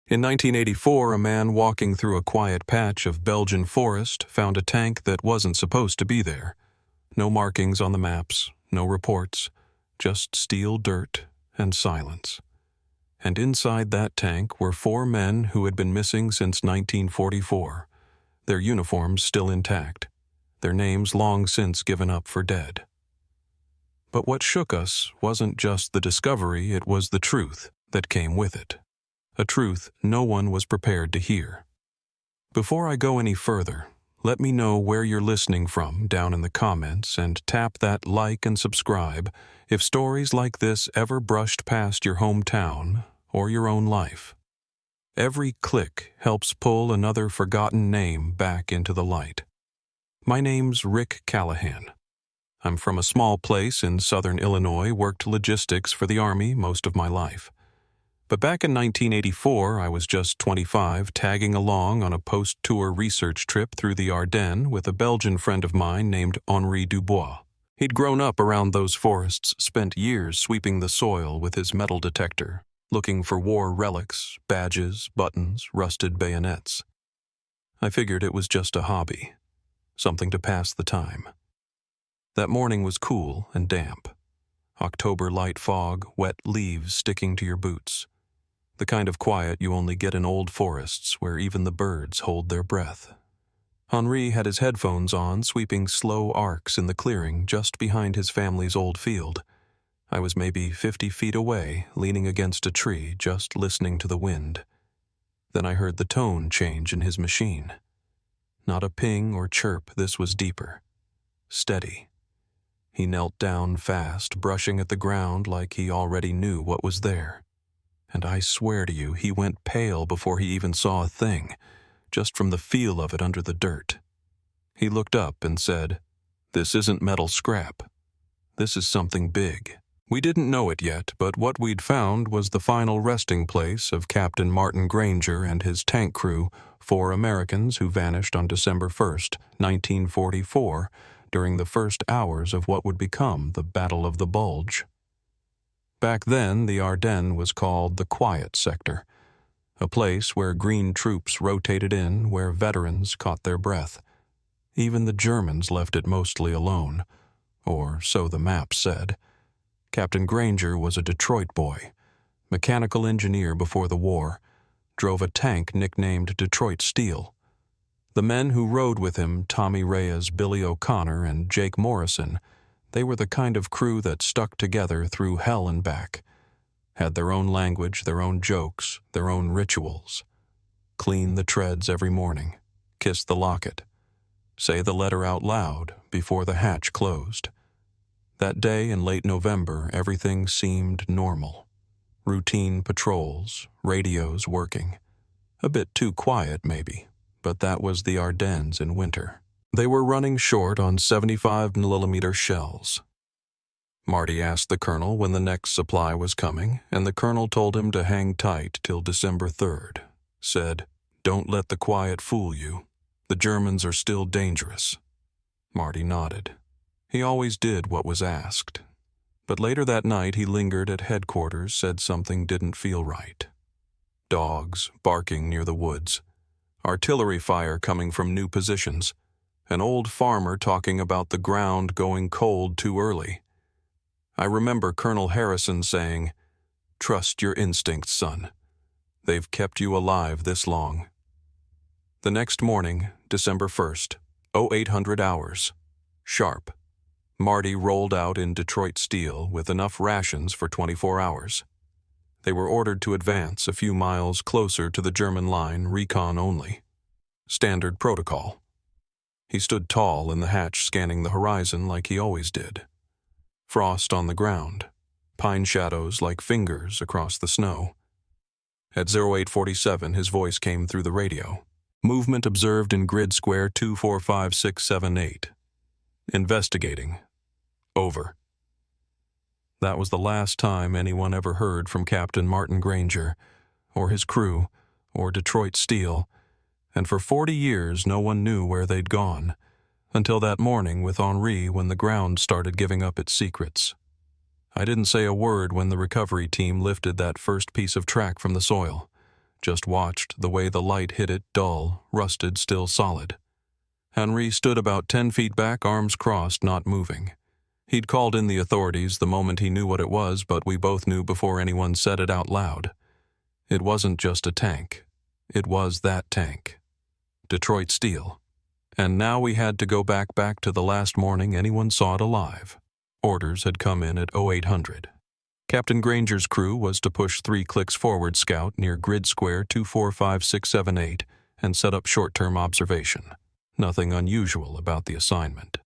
In 1984, a man walking through a quiet patch of Belgian forest found a tank that wasn't supposed to be there. No markings on the maps, no reports, just steel dirt and silence. And inside that tank were 4 men who had been missing since 1944, their uniforms still intact, their names long since given up for dead. But what shook us wasn't just the discovery, it was the truth that came with it. A truth no one was prepared to hear. Before I go any further, let me know where you're listening from down in the comments and tap that like and subscribe if stories like this ever brushed past your hometown or your own life. Every click helps pull another forgotten name back into the light. My name's Rick Callahan. I'm from a small place in southern Illinois, worked logistics for the Army most of my life. But back in 1984, I was just 25, tagging along on a post-tour research trip through the Ardennes with a Belgian friend of mine named Henri Dubois. He'd grown up around those forests, spent years sweeping the soil with his metal detector, looking for war relics, badges, buttons, rusted bayonets. I figured it was just a hobby, something to pass the time. That morning was cool and damp. October light fog, wet leaves sticking to your boots. The kind of quiet you only get in old forests where even the birds hold their breath. Henri had his headphones on, sweeping slow arcs in the clearing just behind his family's old field. I was maybe 50 feet away, leaning against a tree, just listening to the wind. Then I heard the tone change in his machine. Not a ping or chirp, this was deeper. Steady. He knelt down fast, brushing at the ground like he already knew what was there. And I swear to you, he went pale before he even saw a thing, just from the feel of it under the dirt. He looked up and said, "This isn't metal scrap. This is something big." We didn't know it yet, but what we'd found was the final resting place of Captain Martin Granger and his tank crew, 4 Americans who vanished on December 1st, 1944, during the first hours of what would become the Battle of the Bulge. Back then, the Ardennes was called the Quiet Sector, a place where green troops rotated in, where veterans caught their breath. Even the Germans left it mostly alone, or so the map said. Captain Granger was a Detroit boy, mechanical engineer before the war, drove a tank nicknamed Detroit Steel. The men who rode with him, Tommy Reyes, Billy O'Connor, and Jake Morrison, they were the kind of crew that stuck together through hell and back, had their own language, their own jokes, their own rituals. Clean the treads every morning, kiss the locket, say the letter out loud before the hatch closed. That day in late November, everything seemed normal. Routine patrols, radios working. A bit too quiet, maybe, but that was the Ardennes in winter. They were running short on 75mm shells. Marty asked the colonel when the next supply was coming, and the colonel told him to hang tight till December 3rd. Said, "Don't let the quiet fool you. The Germans are still dangerous." Marty nodded. He always did what was asked. But later that night he lingered at headquarters, said something didn't feel right. Dogs barking near the woods. Artillery fire coming from new positions. An old farmer talking about the ground going cold too early. I remember Colonel Harrison saying, "Trust your instincts, son. They've kept you alive this long." The next morning, December 1st, 0800 hours, sharp, Marty rolled out in Detroit Steel with enough rations for 24 hours. They were ordered to advance a few miles closer to the German line, recon only. Standard protocol. He stood tall in the hatch, scanning the horizon like he always did. Frost on the ground, pine shadows like fingers across the snow. At 0847, his voice came through the radio. "Movement observed in grid square 245678. Investigating. Over." That was the last time anyone ever heard from Captain Martin Granger, or his crew, or Detroit Steel, and for 40 years no one knew where they'd gone, until that morning with Henri when the ground started giving up its secrets. I didn't say a word when the recovery team lifted that first piece of track from the soil, just watched the way the light hit it, dull, rusted, still solid. Henry stood about 10 feet back, arms crossed, not moving. He'd called in the authorities the moment he knew what it was, but we both knew before anyone said it out loud. It wasn't just a tank. It was that tank. Detroit steel. And now we had to go back to the last morning anyone saw it alive. Orders had come in at 0800. Captain Granger's crew was to push 3 clicks forward Scout near grid square 245678 and set up short-term observation. Nothing unusual about the assignment.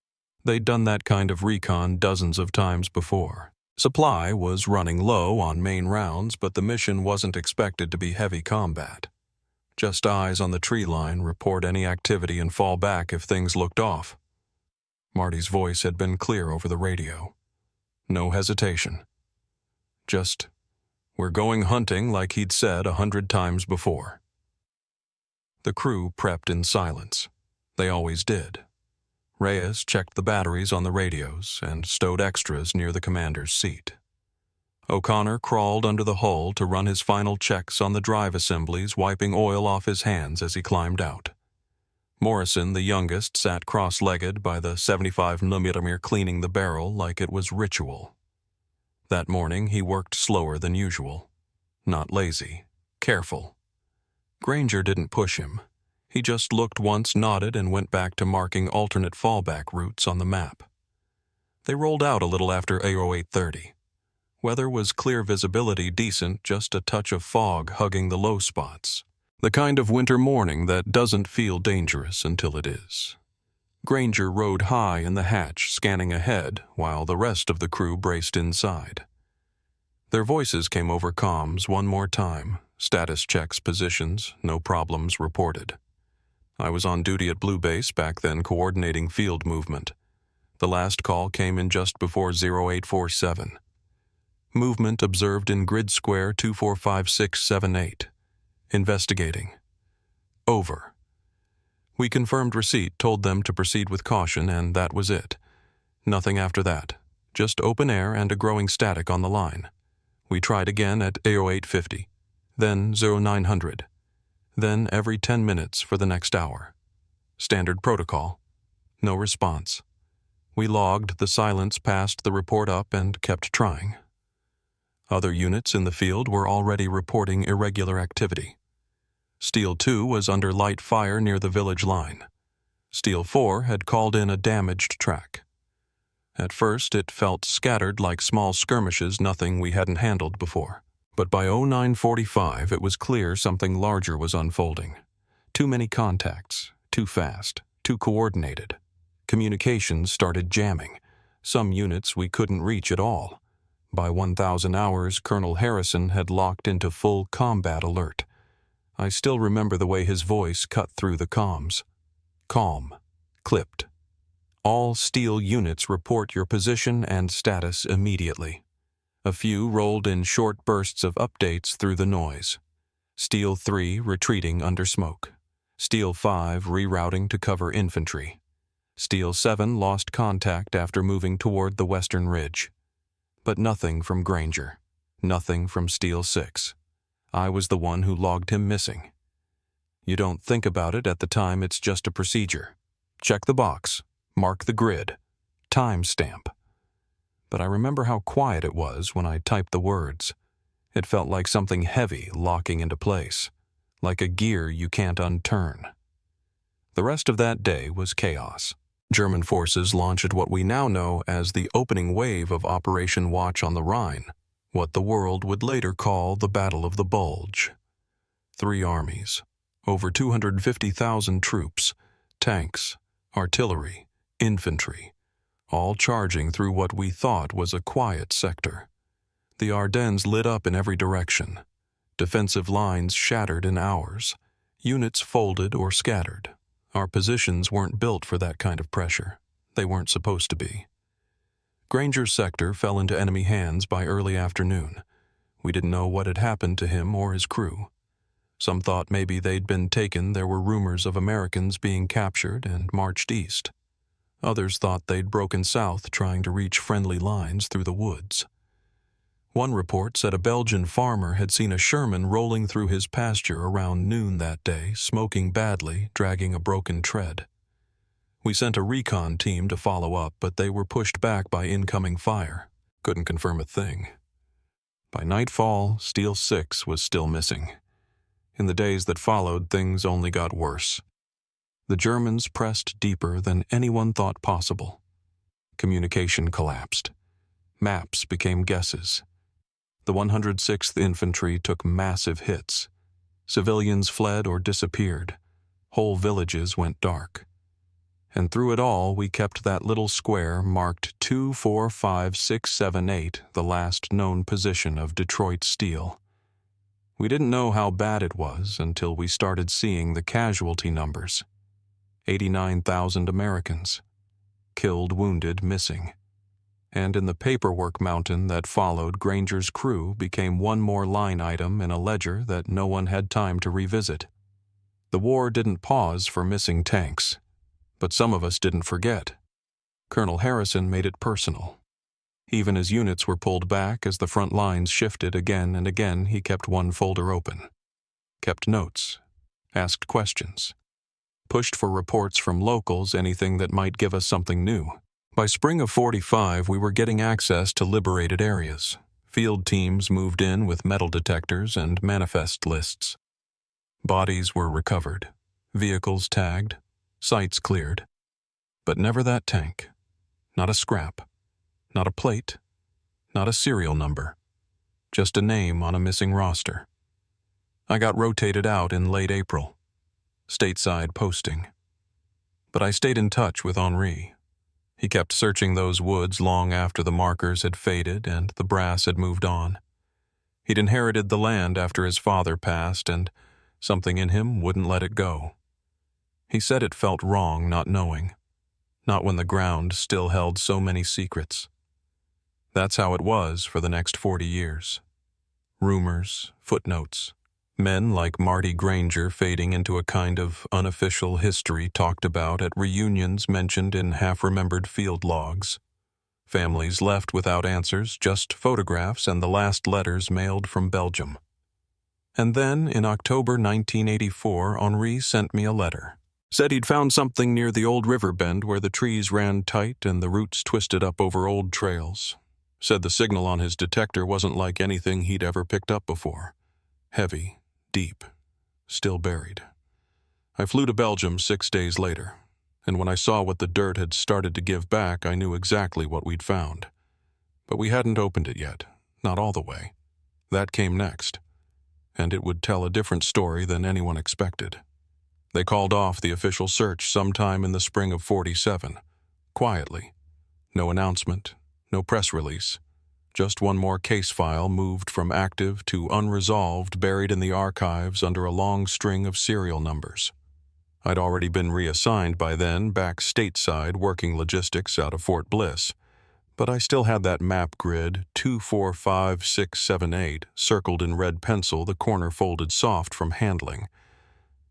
They'd done that kind of recon dozens of times before. Supply was running low on main rounds, but the mission wasn't expected to be heavy combat. Just eyes on the tree line, report any activity and fall back if things looked off. Marty's voice had been clear over the radio. No hesitation. Just, we're going hunting like he'd said 100 times before. The crew prepped in silence. They always did. Reyes checked the batteries on the radios and stowed extras near the commander's seat. O'Connor crawled under the hull to run his final checks on the drive assemblies, wiping oil off his hands as he climbed out. Morrison, the youngest, sat cross-legged by the 75mm, cleaning the barrel like it was ritual. That morning he worked slower than usual. Not lazy, careful. Granger didn't push him. He just looked once, nodded, and went back to marking alternate fallback routes on the map. They rolled out a little after 0830. Weather was clear, visibility decent, just a touch of fog hugging the low spots. The kind of winter morning that doesn't feel dangerous until it is. Granger rode high in the hatch, scanning ahead, while the rest of the crew braced inside. Their voices came over comms one more time. Status checks, positions, no problems reported. I was on duty at Blue Base back then, coordinating field movement. The last call came in just before 0847. Movement observed in grid square 245678. Investigating. Over. We confirmed receipt, told them to proceed with caution, and that was it. Nothing after that. Just open air and a growing static on the line. We tried again at 0850. Then 0900. Then every 10 minutes for the next hour. Standard protocol. No response. We logged the silence, passed the report up, and kept trying. Other units in the field were already reporting irregular activity. Steel 2 was under light fire near the village line. Steel 4 had called in a damaged track. At first it felt scattered like small skirmishes, nothing we hadn't handled before. But by 0945 it was clear something larger was unfolding. Too many contacts, too fast, too coordinated. Communications started jamming. Some units we couldn't reach at all. By 1000 hours, Colonel Harrison had locked into full combat alert. I still remember the way his voice cut through the comms. Calm. Clipped. All steel units report your position and status immediately. A few rolled in short bursts of updates through the noise. Steel 3 retreating under smoke. Steel 5 rerouting to cover infantry. Steel 7 lost contact after moving toward the western ridge. But nothing from Granger. Nothing from Steel 6. I was the one who logged him missing. You don't think about it at the time, it's just a procedure. Check the box. Mark the grid. Timestamp. But I remember how quiet it was when I typed the words. It felt like something heavy locking into place. Like a gear you can't unturn. The rest of that day was chaos. German forces launched what we now know as the opening wave of Operation Watch on the Rhine, what the world would later call the Battle of the Bulge. 3 armies, over 250,000 troops, tanks, artillery, infantry, all charging through what we thought was a quiet sector. The Ardennes lit up in every direction. Defensive lines shattered in hours. Units folded or scattered. Our positions weren't built for that kind of pressure. They weren't supposed to be. Granger's sector fell into enemy hands by early afternoon. We didn't know what had happened to him or his crew. Some thought maybe they'd been taken. There were rumors of Americans being captured and marched east. Others thought they'd broken south, trying to reach friendly lines through the woods. One report said a Belgian farmer had seen a Sherman rolling through his pasture around noon that day, smoking badly, dragging a broken tread. We sent a recon team to follow up, but they were pushed back by incoming fire. Couldn't confirm a thing. By nightfall, Steel 6 was still missing. In the days that followed, things only got worse. The Germans pressed deeper than anyone thought possible. Communication collapsed. Maps became guesses. The 106th Infantry took massive hits. Civilians fled or disappeared. Whole villages went dark. And through it all, we kept that little square marked 245-678, the last known position of Detroit steel. We didn't know how bad it was until we started seeing the casualty numbers. 89,000 Americans. Killed, wounded, missing. And in the paperwork mountain that followed, Granger's crew became one more line item in a ledger that no one had time to revisit. The war didn't pause for missing tanks, but some of us didn't forget. Colonel Harrison made it personal. Even as units were pulled back, as the front lines shifted again and again, he kept one folder open. Kept notes. Asked questions. Pushed for reports from locals, anything that might give us something new. By spring of '45, we were getting access to liberated areas. Field teams moved in with metal detectors and manifest lists. Bodies were recovered. Vehicles tagged. Sites cleared. But never that tank. Not a scrap. Not a plate. Not a serial number. Just a name on a missing roster. I got rotated out in late April. Stateside posting. But I stayed in touch with Henri. He kept searching those woods long after the markers had faded and the brass had moved on. He'd inherited the land after his father passed, and something in him wouldn't let it go. He said it felt wrong not knowing, not when the ground still held so many secrets. That's how it was for the next 40 years. Rumors, footnotes, men like Marty Granger fading into a kind of unofficial history talked about at reunions mentioned in half-remembered field logs. Families left without answers, just photographs and the last letters mailed from Belgium. And then, in October 1984, Henri sent me a letter. Said he'd found something near the old river bend where the trees ran tight and the roots twisted up over old trails. Said the signal on his detector wasn't like anything he'd ever picked up before. Heavy. Deep, still buried. I flew to Belgium 6 days later, and when I saw what the dirt had started to give back, I knew exactly what we'd found. But we hadn't opened it yet, not all the way. That came next, and it would tell a different story than anyone expected. They called off the official search sometime in the spring of '47, quietly. No announcement, no press release. Just one more case file moved from active to unresolved, buried in the archives under a long string of serial numbers. I'd already been reassigned by then back stateside working logistics out of Fort Bliss, but I still had that map grid 245-678 circled in red pencil, the corner folded soft from handling.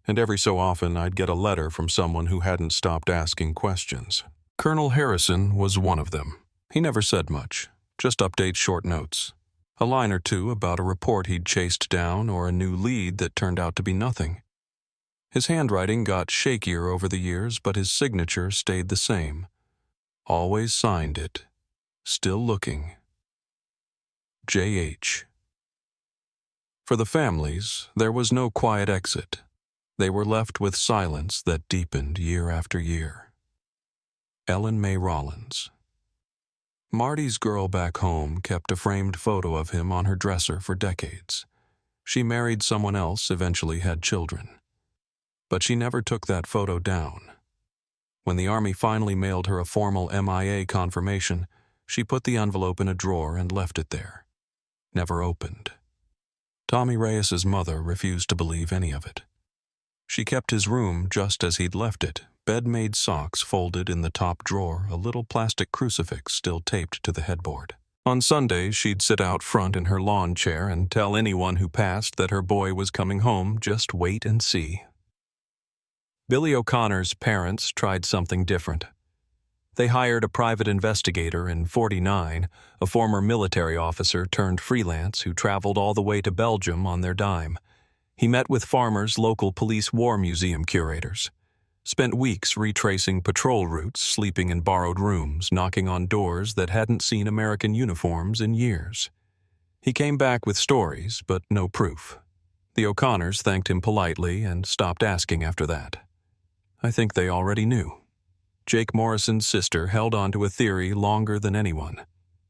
And every so often I'd get a letter from someone who hadn't stopped asking questions. Colonel Harrison was one of them. He never said much. Just update short notes. A line or two about a report he'd chased down or a new lead that turned out to be nothing. His handwriting got shakier over the years, but his signature stayed the same. Always signed it. Still looking. J.H. For the families, there was no quiet exit. They were left with silence that deepened year after year. Ellen May Rollins. Marty's girl back home kept a framed photo of him on her dresser for decades. She married someone else, eventually had children. But she never took that photo down. When the Army finally mailed her a formal MIA confirmation, she put the envelope in a drawer and left it there. Never opened. Tommy Reyes's mother refused to believe any of it. She kept his room just as he'd left it, bed-made socks folded in the top drawer, a little plastic crucifix still taped to the headboard. On Sundays, she'd sit out front in her lawn chair and tell anyone who passed that her boy was coming home, just wait and see. Billy O'Connor's parents tried something different. They hired a private investigator in '49, a former military officer turned freelance who traveled all the way to Belgium on their dime. He met with farmers, local police war museum curators. Spent weeks retracing patrol routes, sleeping in borrowed rooms, knocking on doors that hadn't seen American uniforms in years. He came back with stories, but no proof. The O'Connors thanked him politely and stopped asking after that. I think they already knew. Jake Morrison's sister held on to a theory longer than anyone.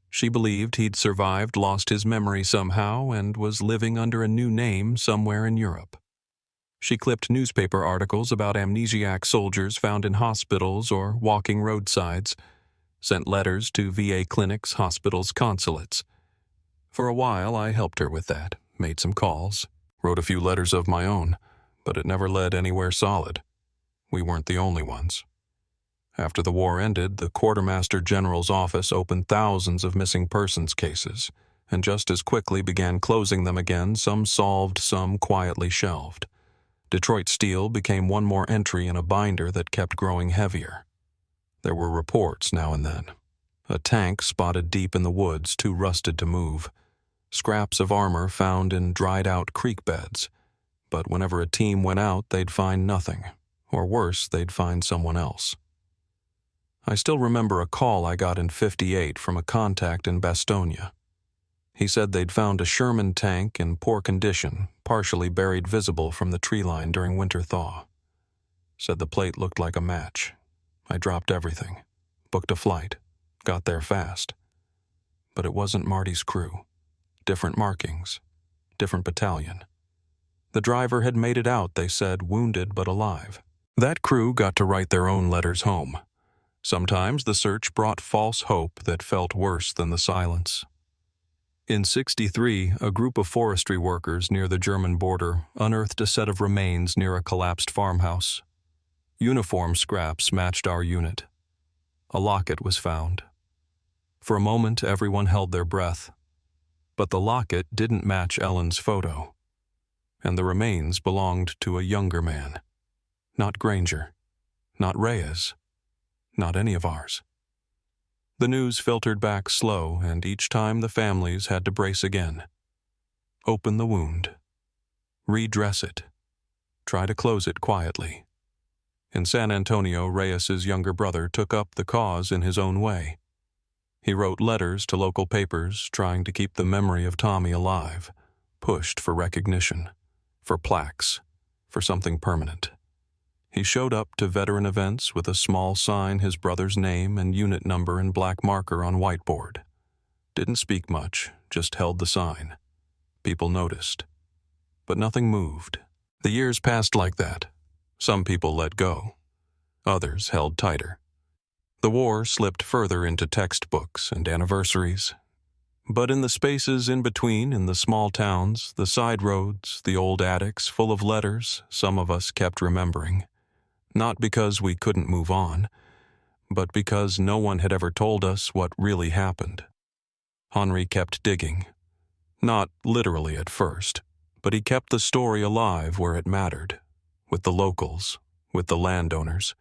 She believed he'd survived, lost his memory somehow, and was living under a new name somewhere in Europe. She clipped newspaper articles about amnesiac soldiers found in hospitals or walking roadsides, sent letters to VA clinics, hospitals, consulates. For a while, I helped her with that, made some calls, wrote a few letters of my own, but it never led anywhere solid. We weren't the only ones. After the war ended, the Quartermaster General's office opened thousands of missing persons cases, and just as quickly began closing them again, some solved, some quietly shelved. Detroit Steel became one more entry in a binder that kept growing heavier. There were reports now and then. A tank spotted deep in the woods, too rusted to move. Scraps of armor found in dried-out creek beds. But whenever a team went out, they'd find nothing. Or worse, they'd find someone else. I still remember a call I got in '58 from a contact in Bastonia. He said they'd found a Sherman tank in poor condition, partially buried visible from the tree line during winter thaw. Said the plate looked like a match. I dropped everything, booked a flight, got there fast. But it wasn't Marty's crew. Different markings, different battalion. The driver had made it out, they said, wounded but alive. That crew got to write their own letters home. Sometimes the search brought false hope that felt worse than the silence. In '63, a group of forestry workers near the German border unearthed a set of remains near a collapsed farmhouse. Uniform scraps matched our unit. A locket was found. For a moment, everyone held their breath. But the locket didn't match Ellen's photo. And the remains belonged to a younger man. Not Granger. Not Reyes. Not any of ours. The news filtered back slow, and each time the families had to brace again. Open the wound. Redress it. Try to close it quietly. In San Antonio, Reyes's younger brother took up the cause in his own way. He wrote letters to local papers trying to keep the memory of Tommy alive, pushed for recognition, for plaques, for something permanent. He showed up to veteran events with a small sign, his brother's name and unit number in black marker on whiteboard. Didn't speak much, just held the sign. People noticed. But nothing moved. The years passed like that. Some people let go. Others held tighter. The war slipped further into textbooks and anniversaries. But in the spaces in between, in the small towns, the side roads, the old attics full of letters, some of us kept remembering. Not because we couldn't move on, but because no one had ever told us what really happened. Henri kept digging. Not literally at first, but he kept the story alive where it mattered. With the locals, with the landowners,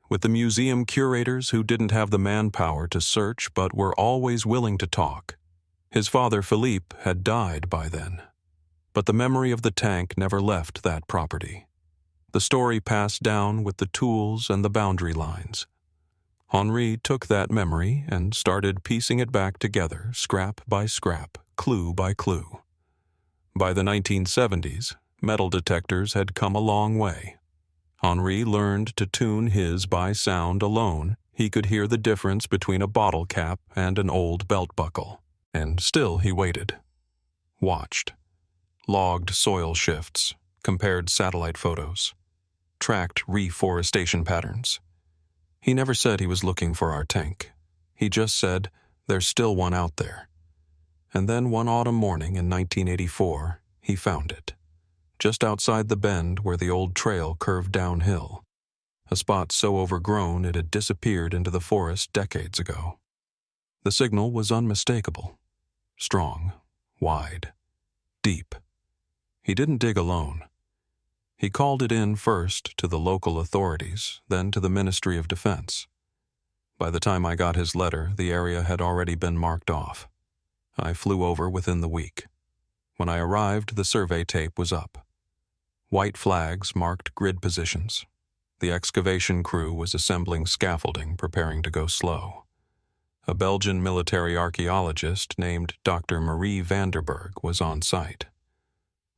with the museum curators who didn't have the manpower to search but were always willing to talk. His father, Philippe, had died by then. But the memory of the tank never left that property. The story passed down with the tools and the boundary lines. Henri took that memory and started piecing it back together, scrap by scrap, clue by clue. By the 1970s, metal detectors had come a long way. Henri learned to tune his by sound alone. He could hear the difference between a bottle cap and an old belt buckle. And still he waited. Watched. Logged soil shifts. Compared satellite photos. Tracked reforestation patterns. He never said he was looking for our tank. He just said, there's still one out there. And then one autumn morning in 1984, he found it. Just outside the bend where the old trail curved downhill. A spot so overgrown it had disappeared into the forest decades ago. The signal was unmistakable. Strong, wide, deep. He didn't dig alone. He called it in first to the local authorities, then to the Ministry of Defense. By the time I got his letter, the area had already been marked off. I flew over within the week. When I arrived, the survey tape was up. White flags marked grid positions. The excavation crew was assembling scaffolding, preparing to go slow. A Belgian military archaeologist named Dr. Marie Vanderberg was on site.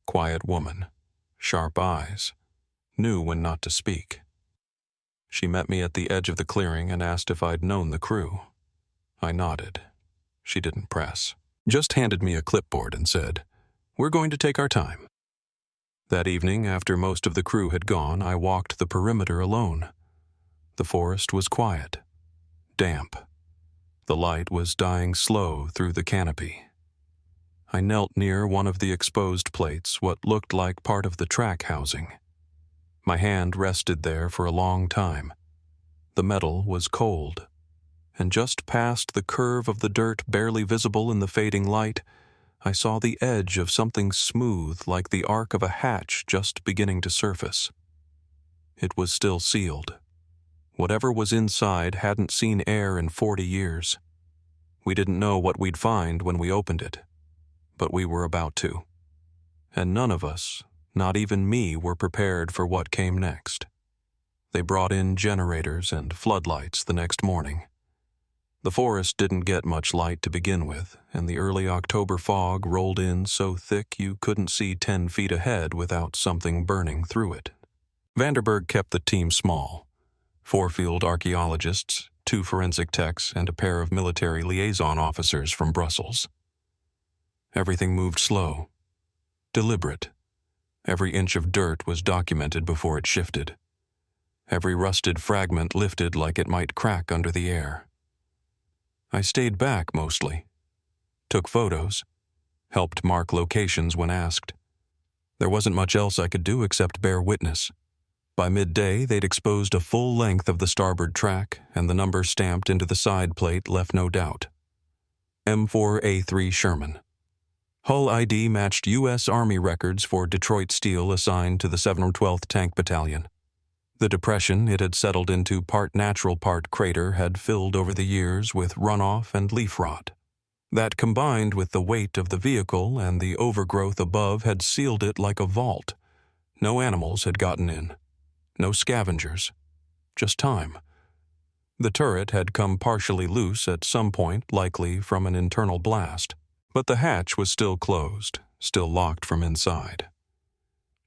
Quiet woman, sharp eyes, knew when not to speak. She met me at the edge of the clearing and asked if I'd known the crew. I nodded. She didn't press. Just handed me a clipboard and said, "We're going to take our time." That evening, after most of the crew had gone, I walked the perimeter alone. The forest was quiet, damp. The light was dying slow through the canopy. I knelt near one of the exposed plates, what looked like part of the track housing. My hand rested there for a long time. The metal was cold, and just past the curve of the dirt barely visible in the fading light, I saw the edge of something smooth like the arc of a hatch just beginning to surface. It was still sealed. Whatever was inside hadn't seen air in 40 years. We didn't know what we'd find when we opened it, but we were about to. And none of us, not even me, were prepared for what came next. They brought in generators and floodlights the next morning. The forest didn't get much light to begin with, and the early October fog rolled in so thick you couldn't see 10 feet ahead without something burning through it. Vanderberg kept the team small. 4 field archaeologists, 2 forensic techs, and a pair of military liaison officers from Brussels. Everything moved slow, deliberate. Every inch of dirt was documented before it shifted. Every rusted fragment lifted like it might crack under the air. I stayed back mostly, took photos, helped mark locations when asked. There wasn't much else I could do except bear witness. By midday, they'd exposed a full length of the starboard track, and the number stamped into the side plate left no doubt. M4A3 Sherman. Hull ID matched U.S. Army records for Detroit Steel assigned to the 712th Tank Battalion. The depression it had settled into, part natural, part crater, had filled over the years with runoff and leaf rot. That, combined with the weight of the vehicle and the overgrowth above, had sealed it like a vault. No animals had gotten in. No scavengers. Just time. The turret had come partially loose at some point, likely from an internal blast. But the hatch was still closed, still locked from inside.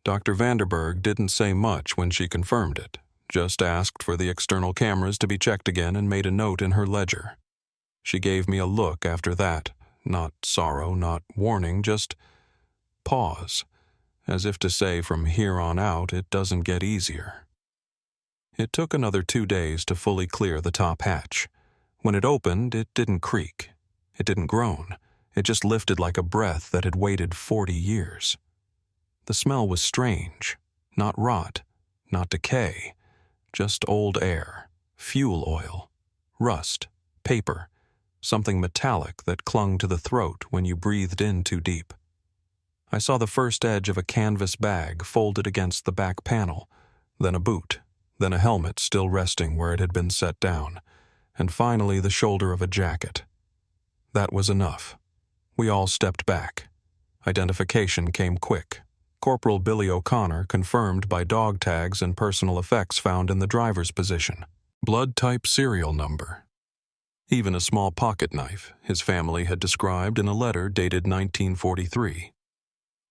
Dr. Vanderberg didn't say much when she confirmed it, just asked for the external cameras to be checked again and made a note in her ledger. She gave me a look after that, not sorrow, not warning, just pause, as if to say from here on out it doesn't get easier. It took another 2 days to fully clear the top hatch. When it opened, it didn't creak. It didn't groan. It just lifted like a breath that had waited 40 years. The smell was strange. Not rot, not decay, just old air, fuel oil, rust, paper, something metallic that clung to the throat when you breathed in too deep. I saw the first edge of a canvas bag folded against the back panel, then a boot, then a helmet still resting where it had been set down, and finally the shoulder of a jacket. That was enough. We all stepped back. Identification came quick. Corporal Billy O'Connor confirmed by dog tags and personal effects found in the driver's position. Blood type serial number. Even a small pocket knife his family had described in a letter dated 1943.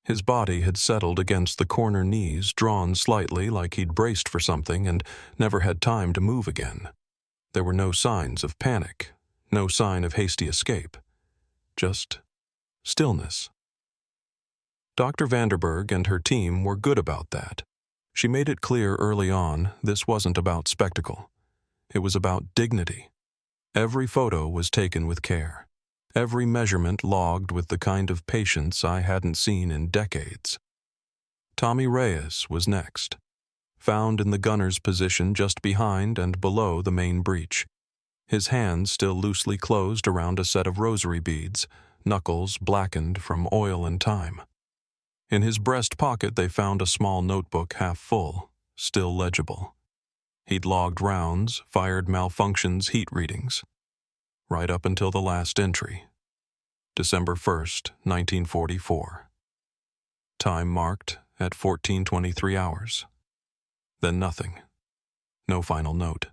His body had settled against the corner knees, drawn slightly like he'd braced for something and never had time to move again. There were no signs of panic, no sign of hasty escape. Just stillness. Dr. Vanderberg and her team were good about that. She made it clear early on this wasn't about spectacle. It was about dignity. Every photo was taken with care. Every measurement logged with the kind of patience I hadn't seen in decades. Tommy Reyes was next, found in the gunner's position just behind and below the main breech. His hands still loosely closed around a set of rosary beads, knuckles blackened from oil and time. In his breast pocket they found a small notebook half full, still legible. He'd logged rounds, fired malfunctions heat readings, right up until the last entry, December 1st, 1944. Time marked at 14:23 hours. Then nothing. No final note.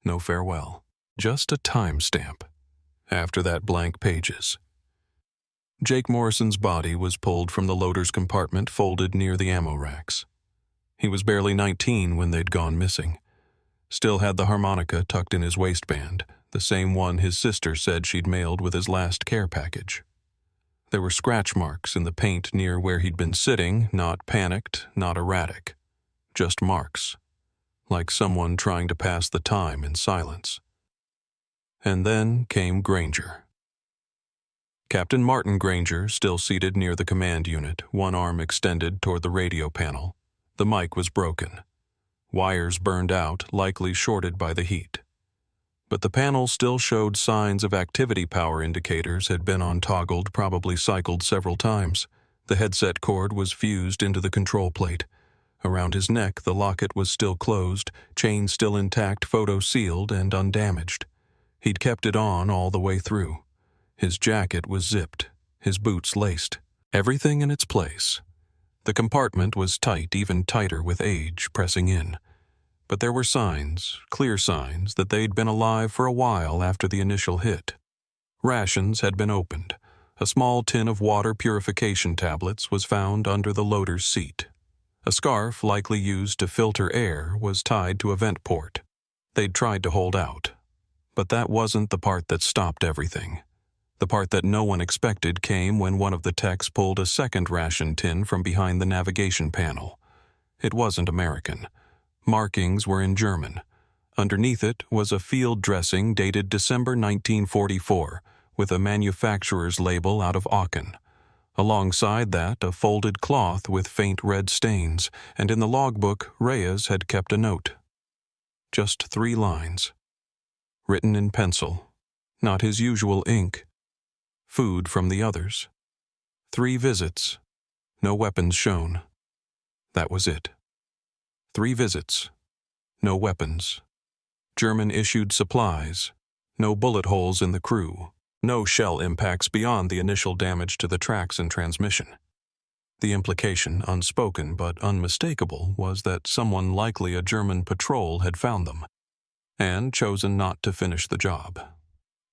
No farewell. Just a timestamp. After that, blank pages. Jake Morrison's body was pulled from the loader's compartment, folded near the ammo racks. He was barely 19 when they'd gone missing. Still had the harmonica tucked in his waistband, the same one his sister said she'd mailed with his last care package. There were scratch marks in the paint near where he'd been sitting, not panicked, not erratic. Just marks, like someone trying to pass the time in silence. And then came Granger. Captain Martin Granger, still seated near the command unit, one arm extended toward the radio panel. The mic was broken. Wires burned out, likely shorted by the heat. But the panel still showed signs of activity. Power indicators had been untoggled, probably cycled several times. The headset cord was fused into the control plate. Around his neck, the locket was still closed, chain still intact, photo sealed and undamaged. He'd kept it on all the way through. His jacket was zipped, his boots laced, everything in its place. The compartment was tight, even tighter with age pressing in. But there were signs, clear signs, that they'd been alive for a while after the initial hit. Rations had been opened. A small tin of water purification tablets was found under the loader's seat. A scarf, likely used to filter air, was tied to a vent port. They'd tried to hold out. But that wasn't the part that stopped everything. The part that no one expected came when one of the techs pulled a second ration tin from behind the navigation panel. It wasn't American. Markings were in German. Underneath it was a field dressing dated December 1944, with a manufacturer's label out of Aachen. Alongside that, a folded cloth with faint red stains, and in the logbook, Reyes had kept a note. Just 3 lines. Written in pencil, not his usual ink. Food from the others. 3 visits. No weapons shown. That was it. 3 visits. No weapons. German-issued supplies. No bullet holes in the crew. No shell impacts beyond the initial damage to the tracks and transmission. The implication, unspoken but unmistakable, was that someone, likely a German patrol, had found them, and chosen not to finish the job.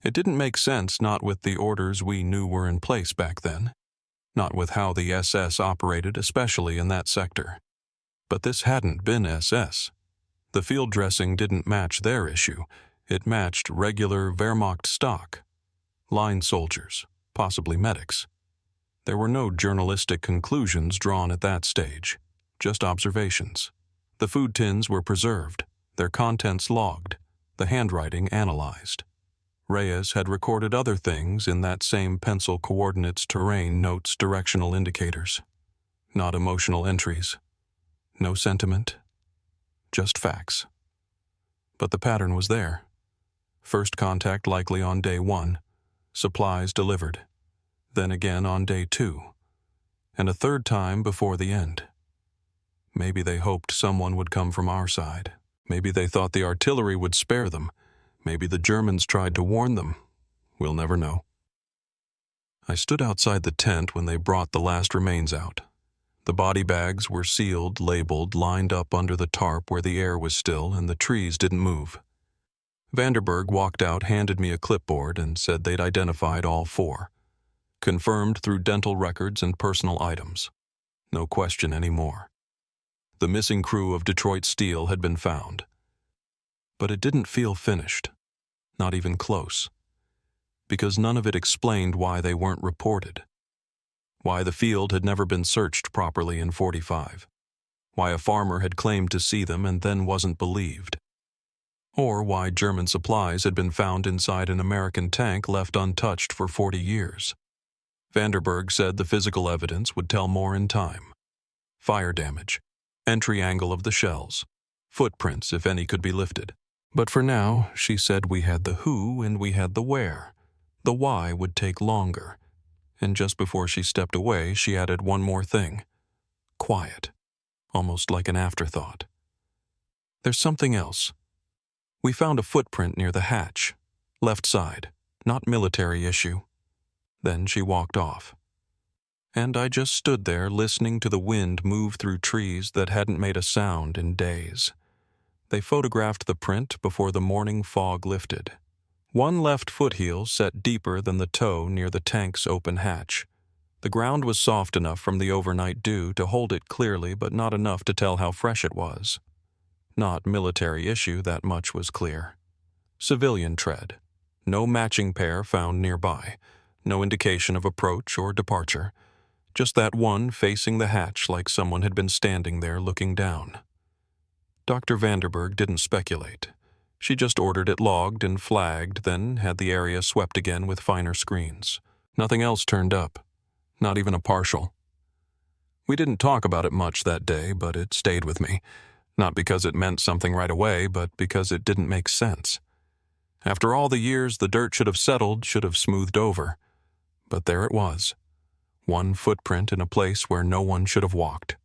It didn't make sense, not with the orders we knew were in place back then, not with how the SS operated, especially in that sector. But this hadn't been SS. The field dressing didn't match their issue. It matched regular Wehrmacht stock. Line soldiers, possibly medics. There were no journalistic conclusions drawn at that stage, just observations. The food tins were preserved, their contents logged, the handwriting analyzed. Reyes had recorded other things in that same pencil coordinates, terrain notes, directional indicators. Not emotional entries. No sentiment. Just facts. But the pattern was there. First contact likely on day 1. Supplies delivered. Then again on day 2. And a third time before the end. Maybe they hoped someone would come from our side. Maybe they thought the artillery would spare them. Maybe the Germans tried to warn them. We'll never know. I stood outside the tent when they brought the last remains out. The body bags were sealed, labeled, lined up under the tarp where the air was still and the trees didn't move. Vanderberg walked out, handed me a clipboard, and said they'd identified all 4. Confirmed through dental records and personal items. No question anymore. The missing crew of Detroit Steel had been found. But it didn't feel finished, not even close, because none of it explained why they weren't reported, why the field had never been searched properly in 45, why a farmer had claimed to see them and then wasn't believed, or why German supplies had been found inside an American tank left untouched for 40 years. Vanderberg said the physical evidence would tell more in time. Fire damage, entry angle of the shells, footprints if any could be lifted. But for now, she said we had the who and we had the where. The why would take longer. And just before she stepped away, she added one more thing. Quiet. Almost like an afterthought. There's something else. We found a footprint near the hatch, left side, not military issue. Then she walked off. And I just stood there listening to the wind move through trees that hadn't made a sound in days. They photographed the print before the morning fog lifted. One left footheel set deeper than the toe near the tank's open hatch. The ground was soft enough from the overnight dew to hold it clearly, but not enough to tell how fresh it was. Not military issue, that much was clear. Civilian tread. No matching pair found nearby. No indication of approach or departure. Just that one facing the hatch like someone had been standing there looking down. Dr. Vanderberg didn't speculate. She just ordered it logged and flagged, then had the area swept again with finer screens. Nothing else turned up. Not even a partial. We didn't talk about it much that day, but it stayed with me. Not because it meant something right away, but because it didn't make sense. After all the years, the dirt should have settled, should have smoothed over. But there it was. One footprint in a place where no one should have walked.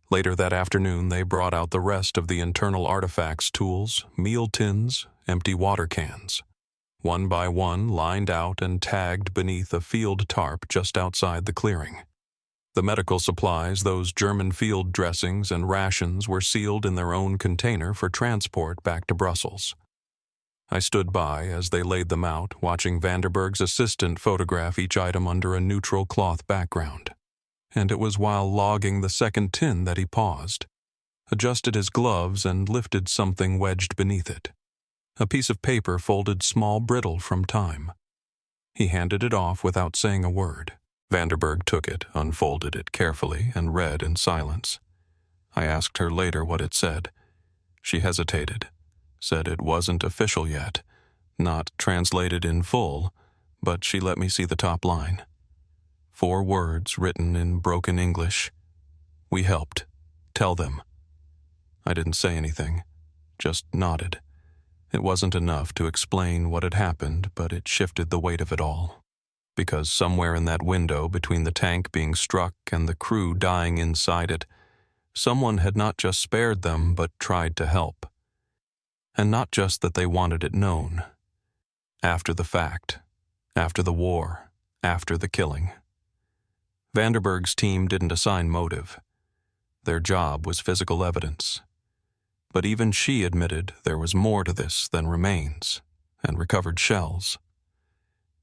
Later that afternoon, they brought out the rest of the internal artifacts, tools, meal tins, empty water cans. One by one, lined out and tagged beneath a field tarp just outside the clearing. The medical supplies, those German field dressings and rations, were sealed in their own container for transport back to Brussels. I stood by as they laid them out, watching Vanderberg's assistant photograph each item under a neutral cloth background. And it was while logging the second tin that he paused, adjusted his gloves, and lifted something wedged beneath it. A piece of paper folded small brittle from time. He handed it off without saying a word. Vanderberg took it, unfolded it carefully, and read in silence. I asked her later what it said. She hesitated, said it wasn't official yet, not translated in full, but she let me see the top line. 4 words written in broken English. We helped. Tell them. I didn't say anything, just nodded. It wasn't enough to explain what had happened, but it shifted the weight of it all. Because somewhere in that window between the tank being struck and the crew dying inside it, someone had not just spared them, but tried to help. And not just that they wanted it known. After the fact, after the war, after the killing. Vanderberg's team didn't assign motive. Their job was physical evidence. But even she admitted there was more to this than remains and recovered shells.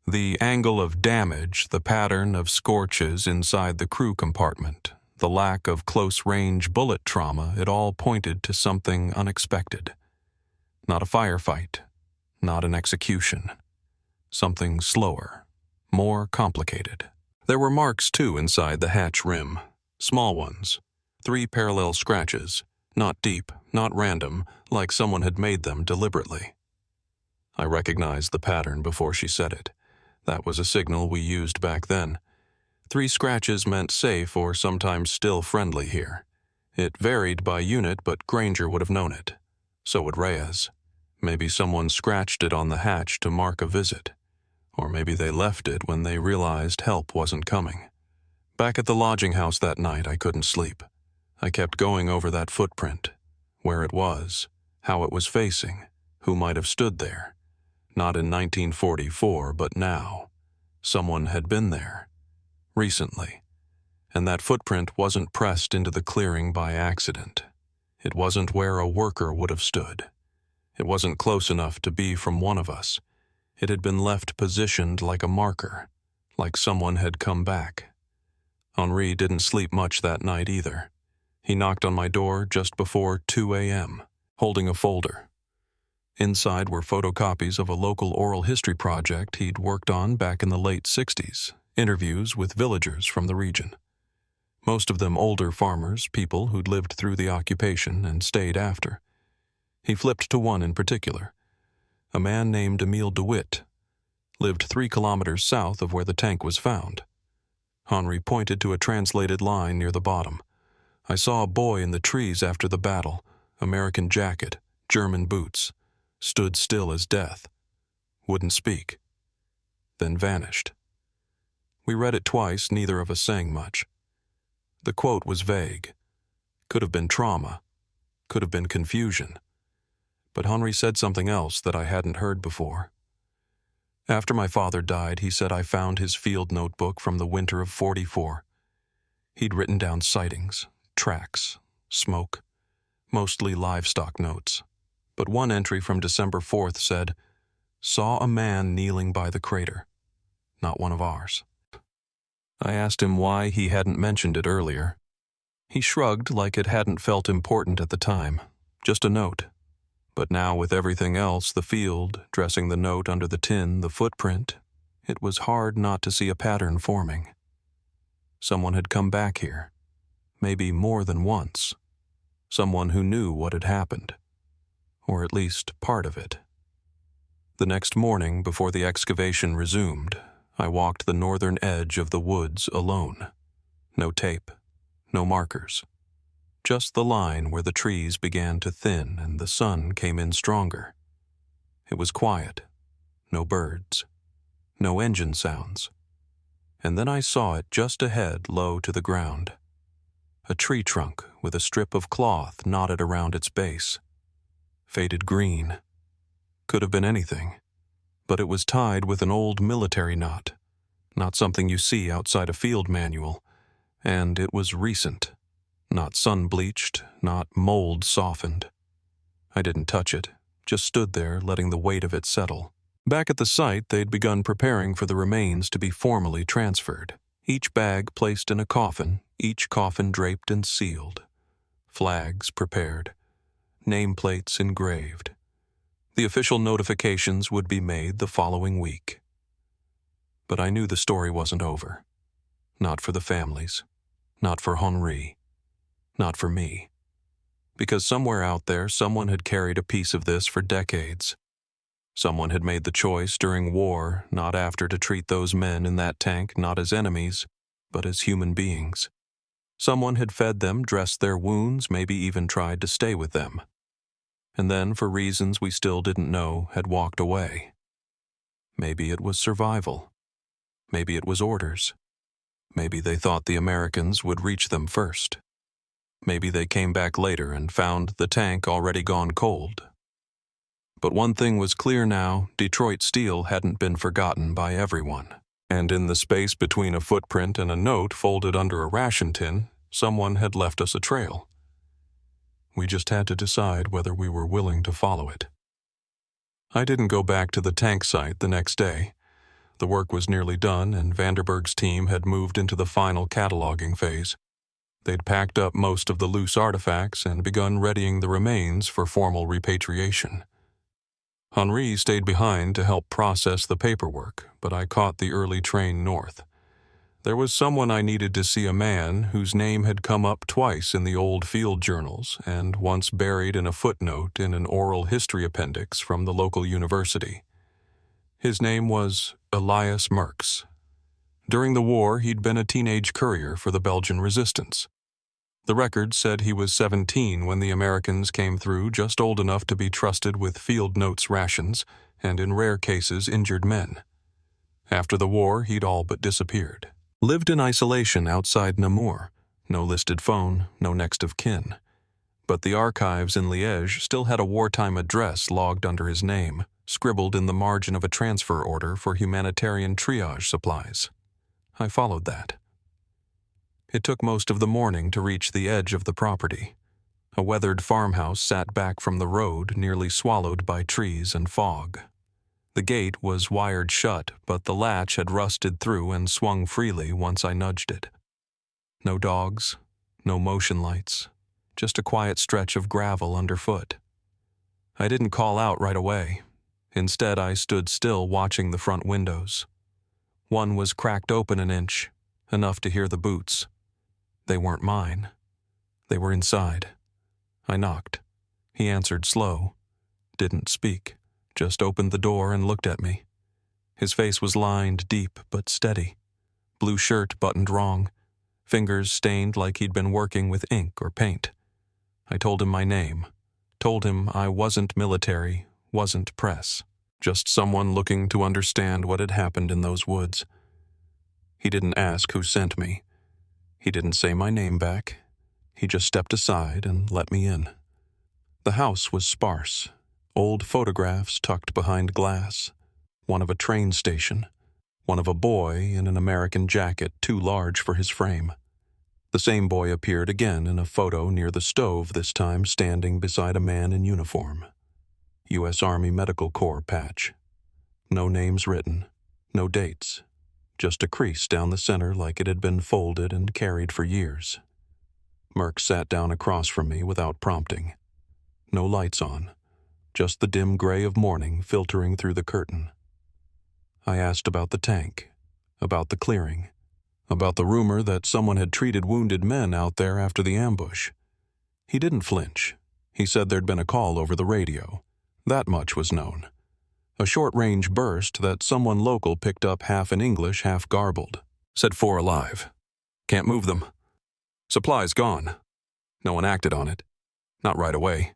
The angle of damage, the pattern of scorches inside the crew compartment, the lack of close-range bullet trauma, it all pointed to something unexpected. Not a firefight, not an execution. Something slower, more complicated. There were marks, too, inside the hatch rim. Small ones. 3 parallel scratches. Not deep, not random, like someone had made them deliberately. I recognized the pattern before she said it. That was a signal we used back then. 3 scratches meant safe or sometimes still friendly here. It varied by unit, but Granger would have known it. So would Reyes. Maybe someone scratched it on the hatch to mark a visit. Or maybe they left it when they realized help wasn't coming. Back at the lodging house that night, I couldn't sleep. I kept going over that footprint, where it was, how it was facing, who might have stood there. Not in 1944, but now. Someone had been there. Recently. And that footprint wasn't pressed into the clearing by accident. It wasn't where a worker would have stood. It wasn't close enough to be from one of us. It had been left positioned like a marker, like someone had come back. Henri didn't sleep much that night either. He knocked on my door just before 2 a.m., holding a folder. Inside were photocopies of a local oral history project he'd worked on back in the late 60s, interviews with villagers from the region. Most of them older farmers, people who'd lived through the occupation and stayed after. He flipped to one in particular. A man named Emile DeWitt. Lived 3 kilometers south of where the tank was found. Henri pointed to a translated line near the bottom. I saw a boy in the trees after the battle, American jacket, German boots, stood still as death, wouldn't speak, then vanished. We read it twice, neither of us saying much. The quote was vague. Could have been trauma, could have been confusion. But Henri said something else that I hadn't heard before. After my father died, he said I found his field notebook from the winter of '44. He'd written down sightings, tracks, smoke, mostly livestock notes. But one entry from December 4th said, "Saw a man kneeling by the crater." Not one of ours. I asked him why he hadn't mentioned it earlier. He shrugged like it hadn't felt important at the time. Just a note. But now with everything else, the field, dressing the note under the tin, the footprint, it was hard not to see a pattern forming. Someone had come back here. Maybe more than once. Someone who knew what had happened. Or at least part of it. The next morning, before the excavation resumed, I walked the northern edge of the woods alone. No tape. No markers. Just the line where the trees began to thin and the sun came in stronger. It was quiet. No birds. No engine sounds. And then I saw it just ahead, low to the ground. A tree trunk with a strip of cloth knotted around its base. Faded green. Could have been anything. But it was tied with an old military knot. Not something you see outside a field manual. And it was recent. Not sun-bleached, not mold-softened. I didn't touch it, just stood there letting the weight of it settle. Back at the site, they'd begun preparing for the remains to be formally transferred. Each bag placed in a coffin, each coffin draped and sealed. Flags prepared. Nameplates engraved. The official notifications would be made the following week. But I knew the story wasn't over. Not for the families. Not for Henri. Not for me. Because somewhere out there, someone had carried a piece of this for decades. Someone had made the choice during war, not after, to treat those men in that tank not as enemies, but as human beings. Someone had fed them, dressed their wounds, maybe even tried to stay with them. And then, for reasons we still didn't know, had walked away. Maybe it was survival. Maybe it was orders. Maybe they thought the Americans would reach them first. Maybe they came back later and found the tank already gone cold. But one thing was clear now, Detroit steel hadn't been forgotten by everyone. And in the space between a footprint and a note folded under a ration tin, someone had left us a trail. We just had to decide whether we were willing to follow it. I didn't go back to the tank site the next day. The work was nearly done, and Vanderberg's team had moved into the final cataloging phase. They'd packed up most of the loose artifacts and begun readying the remains for formal repatriation. Henri stayed behind to help process the paperwork, but I caught the early train north. There was someone I needed to see, a man whose name had come up twice in the old field journals and once buried in a footnote in an oral history appendix from the local university. His name was Elias Merckx. During the war, he'd been a teenage courier for the Belgian resistance. The record said he was 17 when the Americans came through, just old enough to be trusted with field notes rations and, in rare cases, injured men. After the war, he'd all but disappeared. Lived in isolation outside Namur. No listed phone, no next of kin. But the archives in Liège still had a wartime address logged under his name, scribbled in the margin of a transfer order for humanitarian triage supplies. I followed that. It took most of the morning to reach the edge of the property. A weathered farmhouse sat back from the road, nearly swallowed by trees and fog. The gate was wired shut, but the latch had rusted through and swung freely once I nudged it. No dogs, no motion lights, just a quiet stretch of gravel underfoot. I didn't call out right away. Instead, I stood still watching the front windows. One was cracked open an inch, enough to hear the boots. They weren't mine. They were inside. I knocked. He answered slow. Didn't speak. Just opened the door and looked at me. His face was lined deep but steady. Blue shirt buttoned wrong. Fingers stained like he'd been working with ink or paint. I told him my name. Told him I wasn't military, wasn't press. Just someone looking to understand what had happened in those woods. He didn't ask who sent me. He didn't say my name back. He just stepped aside and let me in. The house was sparse. Old photographs tucked behind glass. One of a train station. One of a boy in an American jacket too large for his frame. The same boy appeared again in a photo near the stove, this time standing beside a man in uniform. U.S. Army Medical Corps patch. No names written. No dates. Just a crease down the center like it had been folded and carried for years. Merck sat down across from me without prompting. No lights on. Just the dim gray of morning filtering through the curtain. I asked about the tank, about the clearing, about the rumor that someone had treated wounded men out there after the ambush. He didn't flinch. He said there'd been a call over the radio. That much was known. A short-range burst that someone local picked up half in English, half garbled. Said 4 alive. Can't move them. Supplies gone. No one acted on it. Not right away.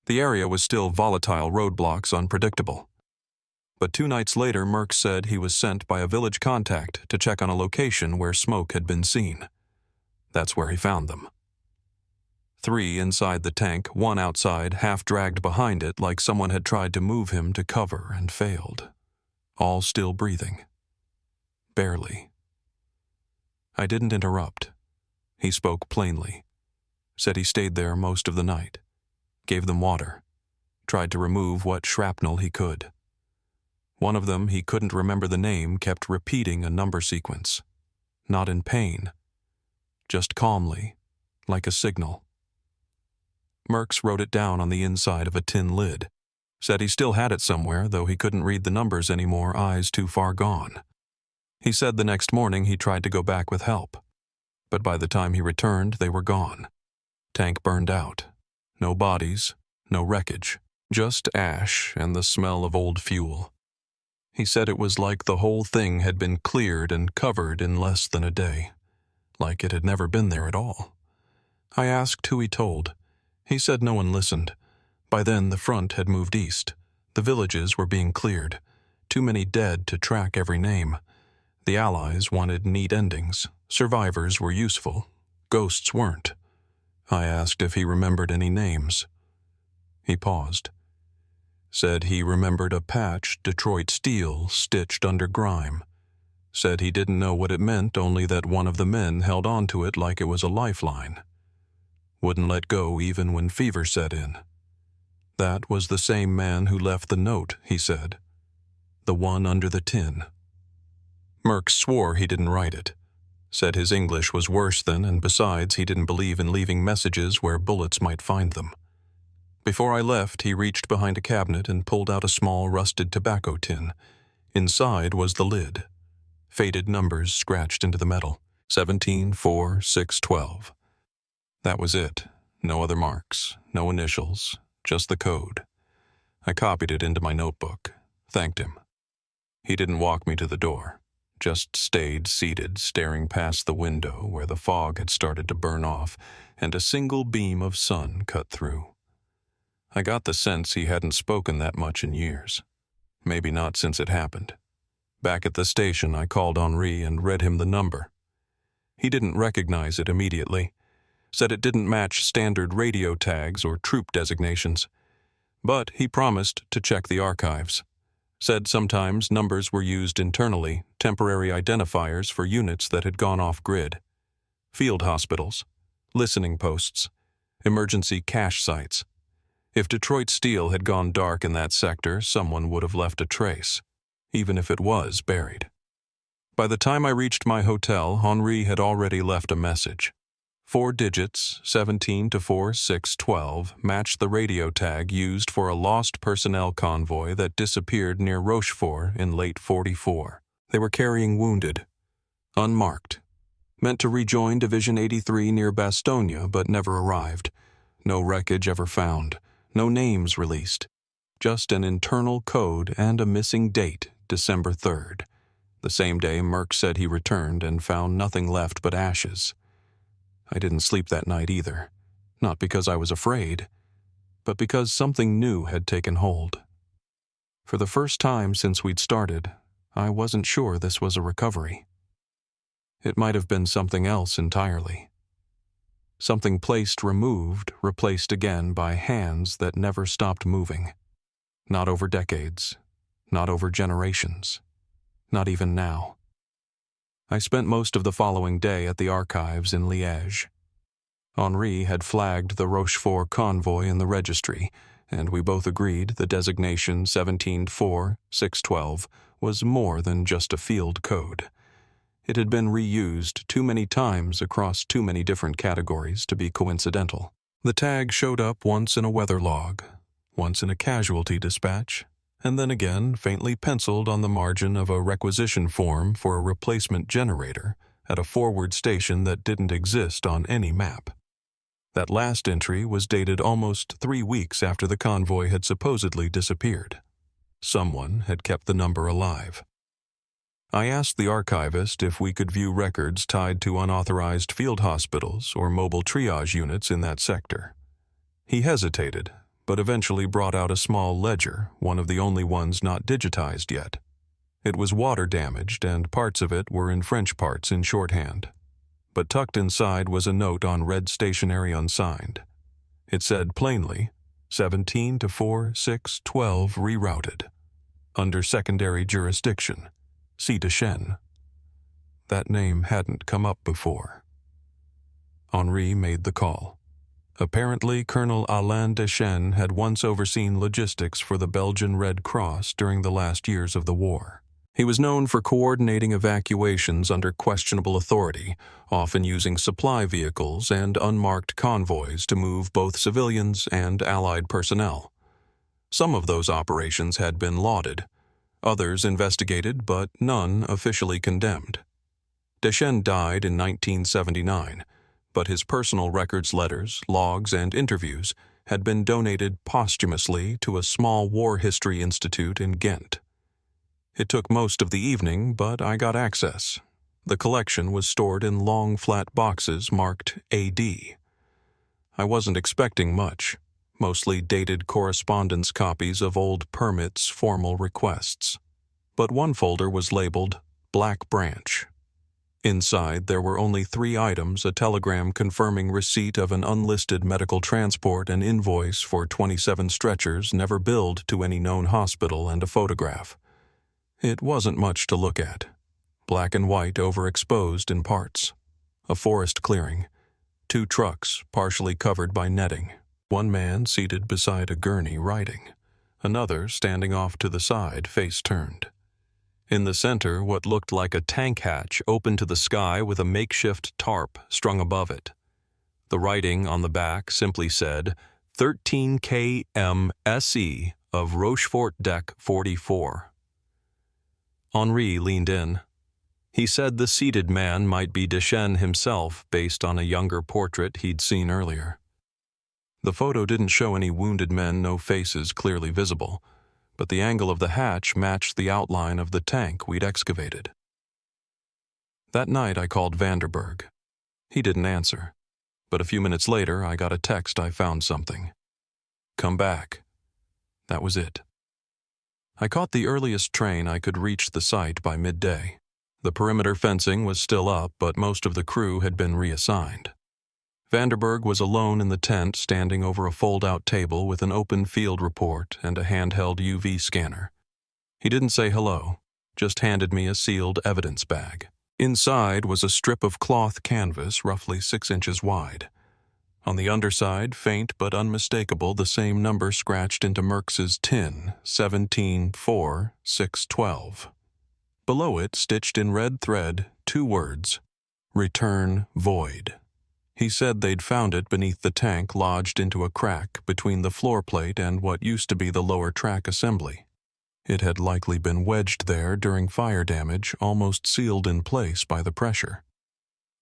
The area was still volatile, roadblocks unpredictable. But 2 nights later, Merck said he was sent by a village contact to check on a location where smoke had been seen. That's where he found them. 3 inside the tank, 1 outside, half dragged behind it like someone had tried to move him to cover and failed. All still breathing. Barely. I didn't interrupt. He spoke plainly. Said he stayed there most of the night. Gave them water. Tried to remove what shrapnel he could. One of them, he couldn't remember the name, kept repeating a number sequence. Not in pain. Just calmly, like a signal. Merckx wrote it down on the inside of a tin lid. Said he still had it somewhere, though he couldn't read the numbers anymore, eyes too far gone. He said the next morning he tried to go back with help. But by the time he returned, they were gone. Tank burned out. No bodies, no wreckage. Just ash and the smell of old fuel. He said it was like the whole thing had been cleared and covered in less than a day. Like it had never been there at all. I asked who he told. He said no one listened. By then, the front had moved east. The villages were being cleared. Too many dead to track every name. The Allies wanted neat endings. Survivors were useful. Ghosts weren't. I asked if he remembered any names. He paused. Said he remembered a patch, Detroit steel, stitched under grime. Said he didn't know what it meant, only that one of the men held on to it like it was a lifeline. Wouldn't let go even when fever set in. That was the same man who left the note, he said. The one under the tin. Merck swore he didn't write it. Said his English was worse than, and besides, he didn't believe in leaving messages where bullets might find them. Before I left, he reached behind a cabinet and pulled out a small rusted tobacco tin. Inside was the lid. Faded numbers scratched into the metal. 17-4-6-12. That was it. No other marks, no initials, just the code. I copied it into my notebook, thanked him. He didn't walk me to the door, just stayed seated, staring past the window where the fog had started to burn off and a single beam of sun cut through. I got the sense he hadn't spoken that much in years. Maybe not since it happened. Back at the station, I called Henri and read him the number. He didn't recognize it immediately. Said it didn't match standard radio tags or troop designations. But he promised to check the archives. Said sometimes numbers were used internally, temporary identifiers for units that had gone off-grid. Field hospitals, listening posts, emergency cache sites. If Detroit Steel had gone dark in that sector, someone would have left a trace, even if it was buried. By the time I reached my hotel, Henri had already left a message. 4 digits, 17-4-6-12, matched the radio tag used for a lost personnel convoy that disappeared near Rochefort in late '44. They were carrying wounded, unmarked, meant to rejoin Division 83 near Bastogne, but never arrived. No wreckage ever found. No names released. Just an internal code and a missing date, December 3rd. The same day Merck said he returned and found nothing left but ashes. I didn't sleep that night either. Not because I was afraid, but because something new had taken hold. For the first time since we'd started, I wasn't sure this was a recovery. It might have been something else entirely. Something placed, removed, replaced again by hands that never stopped moving. Not over decades, not over generations, not even now. I spent most of the following day at the archives in Liège. Henri had flagged the Rochefort convoy in the registry, and we both agreed the designation 17-4-612 was more than just a field code. It had been reused too many times across too many different categories to be coincidental. The tag showed up once in a weather log, once in a casualty dispatch, and then again faintly penciled on the margin of a requisition form for a replacement generator at a forward station that didn't exist on any map. That last entry was dated almost 3 weeks after the convoy had supposedly disappeared. Someone had kept the number alive. I asked the archivist if we could view records tied to unauthorized field hospitals or mobile triage units in that sector. He hesitated, but eventually brought out a small ledger, one of the only ones not digitized yet. It was water-damaged, and parts of it were in French parts in shorthand. But tucked inside was a note on red stationery unsigned. It said plainly, 17-4-6-12 rerouted. Under secondary jurisdiction, see Deschênes. That name hadn't come up before. Henri made the call. Apparently, Colonel Alain Deschênes had once overseen logistics for the Belgian Red Cross during the last years of the war. He was known for coordinating evacuations under questionable authority, often using supply vehicles and unmarked convoys to move both civilians and Allied personnel. Some of those operations had been lauded, others investigated, but none officially condemned. Deschênes died in 1979, but his personal records, letters, logs, and interviews had been donated posthumously to a small war history institute in Ghent. It took most of the evening, but I got access. The collection was stored in long, flat boxes marked AD. I wasn't expecting much, mostly dated correspondence copies of old permits, formal requests. But one folder was labeled Black Branch. Inside, there were only 3 items: a telegram confirming receipt of an unlisted medical transport, an invoice for 27 stretchers never billed to any known hospital, and a photograph. It wasn't much to look at. Black and white overexposed in parts. A forest clearing. 2 trucks partially covered by netting. One man seated beside a gurney writing. Another standing off to the side, face turned. In the center, what looked like a tank hatch open to the sky with a makeshift tarp strung above it. The writing on the back simply said, 13 km-SE of Rochefort Deck 44. Henri leaned in. He said the seated man might be Deschênes himself based on a younger portrait he'd seen earlier. The photo didn't show any wounded men, no faces clearly visible, but the angle of the hatch matched the outline of the tank we'd excavated. That night I called Vanderberg. He didn't answer, but a few minutes later I got a text I found something. Come back. That was it. I caught the earliest train I could reach the site by midday. The perimeter fencing was still up, but most of the crew had been reassigned. Vanderberg was alone in the tent, standing over a fold-out table with an open field report and a handheld UV scanner. He didn't say hello, just handed me a sealed evidence bag. Inside was a strip of cloth canvas roughly 6 inches wide. On the underside, faint but unmistakable, the same number scratched into Mercks's tin, 17-4-6-12. Below it, stitched in red thread, 2 words, Return Void. He said they'd found it beneath the tank, lodged into a crack between the floor plate and what used to be the lower track assembly. It had likely been wedged there during fire damage, almost sealed in place by the pressure.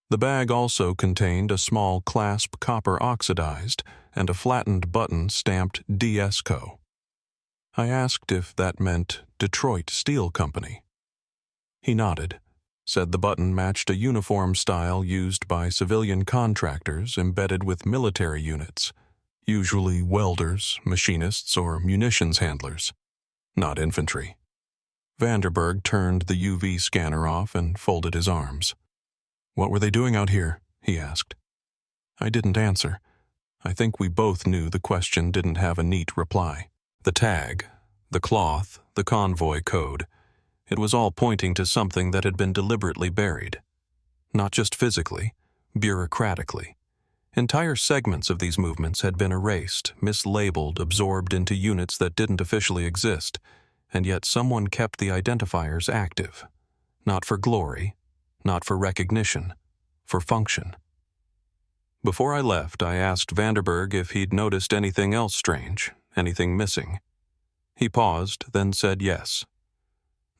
The bag also contained a small clasp copper oxidized and a flattened button stamped DSCO. I asked if that meant Detroit Steel Company. He nodded. Said the button matched a uniform style used by civilian contractors embedded with military units, usually welders, machinists, or munitions handlers, not infantry. Vanderberg turned the UV scanner off and folded his arms. What were they doing out here? He asked. I didn't answer. I think we both knew the question didn't have a neat reply. The tag, the cloth, the convoy code, it was all pointing to something that had been deliberately buried. Not just physically, bureaucratically. Entire segments of these movements had been erased, mislabeled, absorbed into units that didn't officially exist, and yet someone kept the identifiers active. Not for glory, not for recognition, for function. Before I left, I asked Vanderberg if he'd noticed anything else strange, anything missing. He paused, then said yes.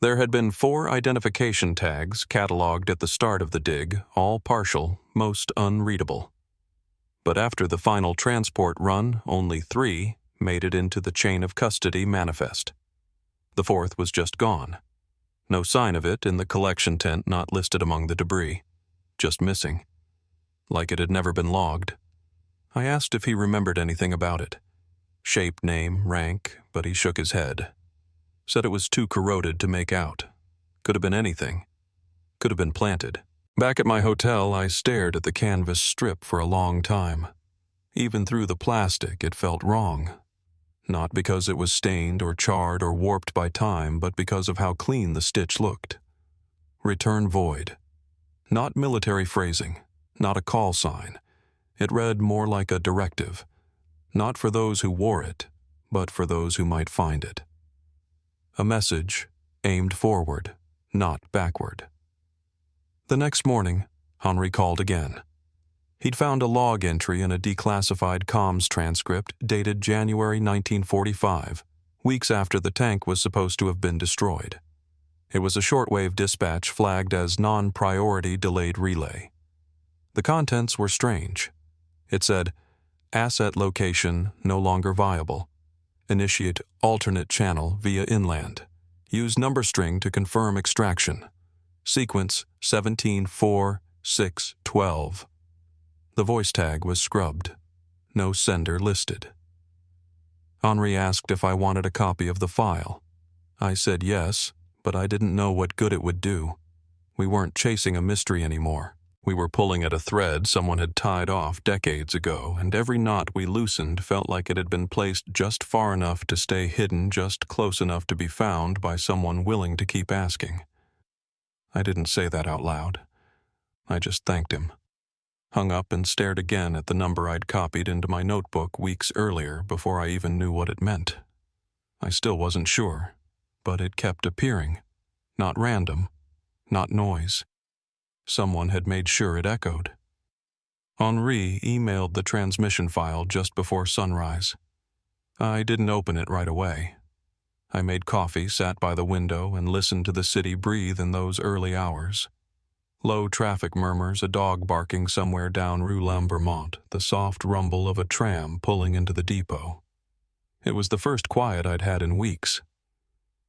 There had been 4 identification tags cataloged at the start of the dig, all partial, most unreadable. But after the final transport run, only 3 made it into the chain of custody manifest. The 4th was just gone. No sign of it in the collection tent not listed among the debris. Just missing. Like it had never been logged. I asked if he remembered anything about it. Shape, name, rank, but he shook his head. Said it was too corroded to make out. Could have been anything. Could have been planted. Back at my hotel, I stared at the canvas strip for a long time. Even through the plastic, it felt wrong. Not because it was stained or charred or warped by time, but because of how clean the stitch looked. Return void. Not military phrasing. Not a call sign. It read more like a directive. Not for those who wore it, but for those who might find it. A message aimed forward, not backward. The next morning, Henri called again. He'd found a log entry in a declassified comms transcript dated January 1945, weeks after the tank was supposed to have been destroyed. It was a shortwave dispatch flagged as non-priority delayed relay. The contents were strange. It said, asset location no longer viable. Initiate alternate channel via inland. Use number string to confirm extraction. Sequence 17-4-6-12. The voice tag was scrubbed. No sender listed. Henri asked if I wanted a copy of the file. I said yes, but I didn't know what good it would do. We weren't chasing a mystery anymore. We were pulling at a thread someone had tied off decades ago, and every knot we loosened felt like it had been placed just far enough to stay hidden, just close enough to be found by someone willing to keep asking. I didn't say that out loud. I just thanked him. Hung up and stared again at the number I'd copied into my notebook weeks earlier before I even knew what it meant. I still wasn't sure, but it kept appearing. Not random, not noise. Someone had made sure it echoed. Henri emailed the transmission file just before sunrise. I didn't open it right away. I made coffee, sat by the window, and listened to the city breathe in those early hours. Low traffic murmurs, a dog barking somewhere down Rue Lambermont, the soft rumble of a tram pulling into the depot. It was the first quiet I'd had in weeks.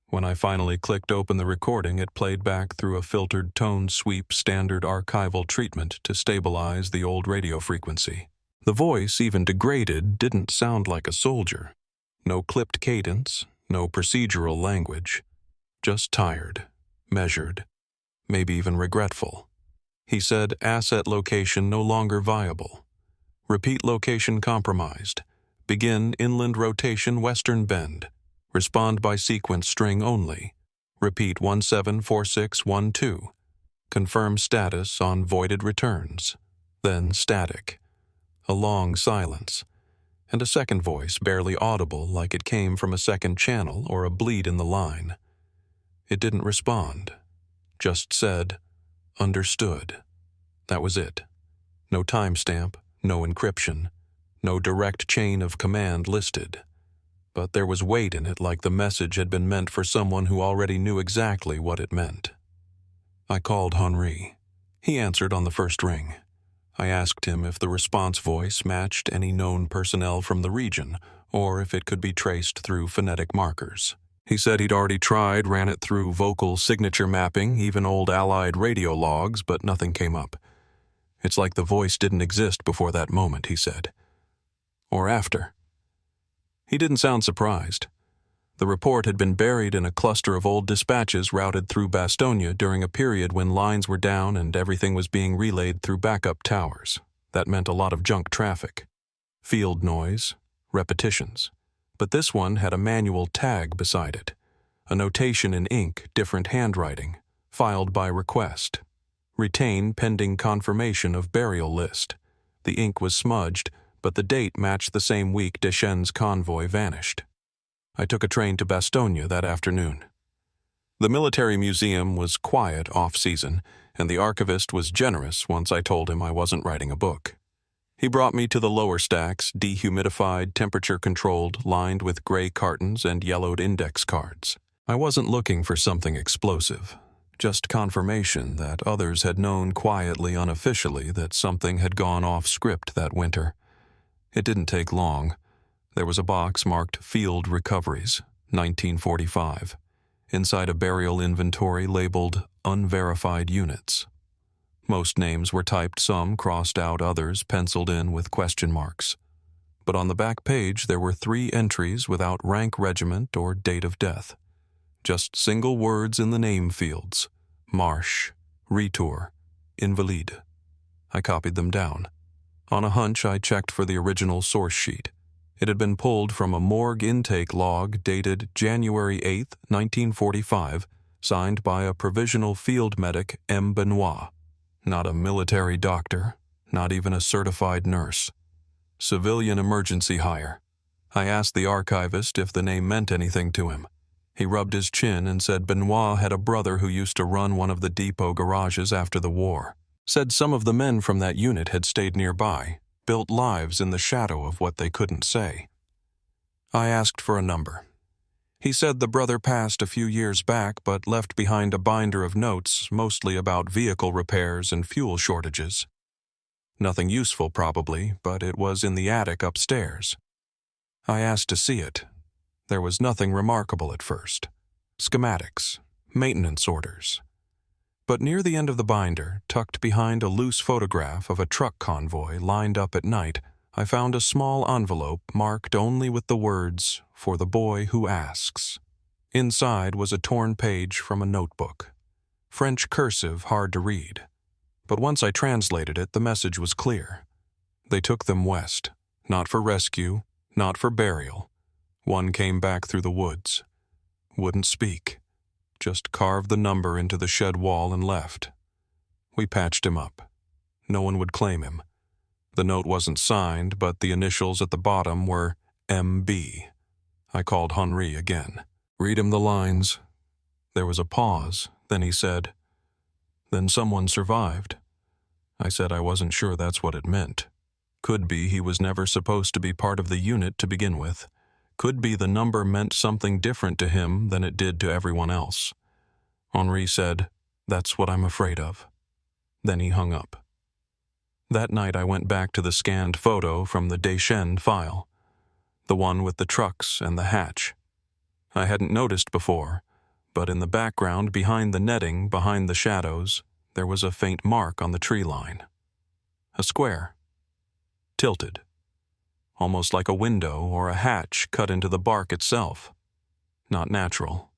When I finally clicked open the recording, it played back through a filtered tone sweep standard archival treatment to stabilize the old radio frequency. The voice, even degraded, didn't sound like a soldier. No clipped cadence, no procedural language. Just tired, measured, maybe even regretful. He said asset location no longer viable. Repeat location compromised. Begin inland rotation western bend. Respond by sequence string only. Repeat 174612. Confirm status on voided returns. Then static. A long silence. And a second voice barely audible like it came from a second channel or a bleed in the line. It didn't respond. Just said, understood. That was it. No timestamp, no encryption, no direct chain of command listed. But there was weight in it like the message had been meant for someone who already knew exactly what it meant. I called Henri. He answered on the first ring. I asked him if the response voice matched any known personnel from the region, or if it could be traced through phonetic markers. He said he'd already tried, ran it through vocal signature mapping, even old Allied radio logs, but nothing came up. It's like the voice didn't exist before that moment, he said. Or after. He didn't sound surprised. The report had been buried in a cluster of old dispatches routed through Bastogne during a period when lines were down and everything was being relayed through backup towers. That meant a lot of junk traffic. Field noise, repetitions. But this one had a manual tag beside it. A notation in ink, different handwriting, filed by request. Retain pending confirmation of burial list. The ink was smudged, but the date matched the same week Deschennes' convoy vanished. I took a train to Bastogne that afternoon. The military museum was quiet off-season, and the archivist was generous once I told him I wasn't writing a book. He brought me to the lower stacks, dehumidified, temperature-controlled, lined with gray cartons and yellowed index cards. I wasn't looking for something explosive, just confirmation that others had known quietly, unofficially, that something had gone off script that winter. It didn't take long. There was a box marked Field Recoveries, 1945, inside a burial inventory labeled Unverified Units. Most names were typed, some crossed out, others penciled in with question marks. But on the back page there were 3 entries without rank, regiment, or date of death. Just single words in the name fields: Marche, Retour, Invalide. I copied them down. On a hunch, I checked for the original source sheet. It had been pulled from a morgue intake log dated January 8, 1945, signed by a provisional field medic, M. Benoit. Not a military doctor, not even a certified nurse. Civilian emergency hire. I asked the archivist if the name meant anything to him. He rubbed his chin and said Benoit had a brother who used to run one of the depot garages after the war. Said some of the men from that unit had stayed nearby, built lives in the shadow of what they couldn't say. I asked for a number. He said the brother passed a few years back but left behind a binder of notes mostly about vehicle repairs and fuel shortages. Nothing useful probably, but it was in the attic upstairs. I asked to see it. There was nothing remarkable at first. Schematics, maintenance orders. But near the end of the binder, tucked behind a loose photograph of a truck convoy lined up at night, I found a small envelope marked only with the words, "For the boy who asks." Inside was a torn page from a notebook. French cursive hard to read. But once I translated it, the message was clear. They took them west, not for rescue, not for burial. One came back through the woods. Wouldn't speak. Just carved the number into the shed wall and left. We patched him up. No one would claim him. The note wasn't signed, but the initials at the bottom were M.B. I called Henri again. Read him the lines. There was a pause. Then he said, "Then someone survived." I said I wasn't sure that's what it meant. Could be he was never supposed to be part of the unit to begin with. Could be the number meant something different to him than it did to everyone else. Henri said, "That's what I'm afraid of." Then he hung up. That night I went back to the scanned photo from the Deschennes file, the one with the trucks and the hatch. I hadn't noticed before, but in the background behind the netting, behind the shadows, there was a faint mark on the tree line. A square. Tilted. Almost like a window or a hatch cut into the bark itself. Not natural.